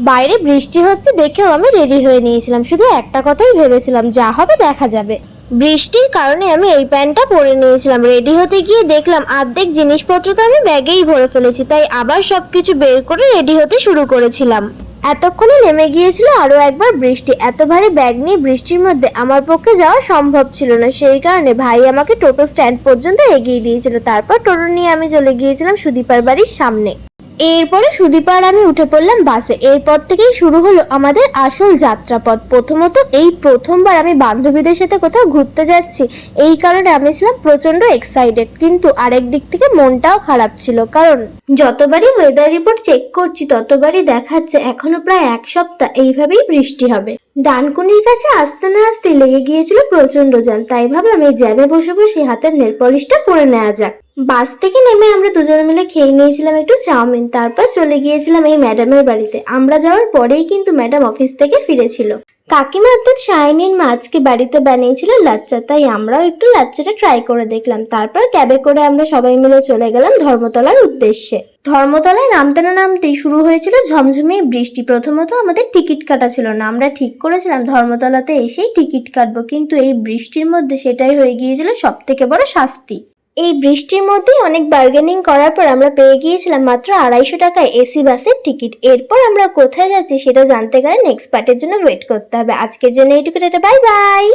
বাইরে বৃষ্টি হচ্ছে দেখেও আমি রেডি হয়ে নিয়েছিলাম, শুধু একটা কথাই ভেবেছিলাম, যা হবে দেখা যাবে। বৃষ্টির কারণে আমি এই প্যান্টটা পরে নিয়েছিলাম। রেডি হতে গিয়ে দেখলাম অর্ধেক জিনিসপত্র তো আমি ব্যাগেই ভরে ফেলেছি, তাই আবার সবকিছু বের করে রেডি হতে শুরু করেছিলাম। এতক্ষণে নেমে গিয়েছিল আরো একবার বৃষ্টি। এত ভারী ব্যাগ নিয়ে বৃষ্টির মধ্যে আমার পক্ষে যাওয়া সম্ভব ছিল না, সেই কারণে ভাই আমাকে টোটো স্ট্যান্ড পর্যন্ত এগিয়ে দিয়েছিল। তারপর টোটো নিয়ে আমি চলে গিয়েছিলাম সুদীপার বাড়ির সামনে। এরপরে সুদীপা আর আমি উঠে পড়লাম বাসে। এরপর থেকেই শুরু হলো আমাদের আসল যাত্রাপথ। প্রথমত এই প্রথমবার আমি বান্ধবীদের সাথে কোথাও ঘুরতে যাচ্ছি, এই কারণে আমি ছিলাম প্রচন্ড এক্সাইটেড, কিন্তু আরেক দিক থেকে মনটাও খারাপ ছিল, কারণ যতবারই ওয়েদার রিপোর্ট চেক করছি ততবারই দেখাচ্ছে এখনো প্রায় এক সপ্তাহ এইভাবেই বৃষ্টি হবে। ডানকুনির কাছে আসতে না আসতে লেগে গিয়েছিল প্রচন্ড জ্যাম, তাই ভাবলাম এই জ্যামে বসে বসে হাতের নেল পলিশটা পরে নেওয়া যাক। বাস থেকে নেমে আমরা দুজনে মিলে খেয়ে নিয়েছিলাম একটু চাউমিন, তারপর চলে গিয়েছিলাম এই ম্যাডামের বাড়িতে। আমরা যাওয়ার পরেই কিন্তু ম্যাডাম অফিস থেকে ফিরেছিল। কাকিমা অর্থাৎ শাইনির মা আজকে বাড়িতে বানিয়েছিল লাচ্চা, তাই আমরাও একটু লাচ্চাটা ট্রাই করে দেখলাম। তারপর ক্যাবে করে আমরা সবাই মিলে চলে গেলাম ধর্মতলার উদ্দেশ্যে। ধর্মতলায় নামতে না নামতেই শুরু হয়েছিল ঝমঝমে বৃষ্টি। প্রথমত আমাদের টিকিট কাটা ছিল না, আমরা ঠিক করেছিলাম ধর্মতলাতে এসেই টিকিট কাটবো, কিন্তু এই বৃষ্টির মধ্যে সেটাই হয়ে গিয়েছিল সব থেকে বড় শাস্তি। এই বৃষ্টির মধ্যেই অনেক বার্গেনিং করার পর আমরা পেয়ে গিয়েছিলাম মাত্র 250 টাকায় এসি বাসের টিকিট। এরপর আমরা কোথায় যাচ্ছি সেটা জানতে গেলে নেক্সট পার্টের জন্য ওয়েট করতে হবে। আজকের জন্য এইটুকু, বাই বাই।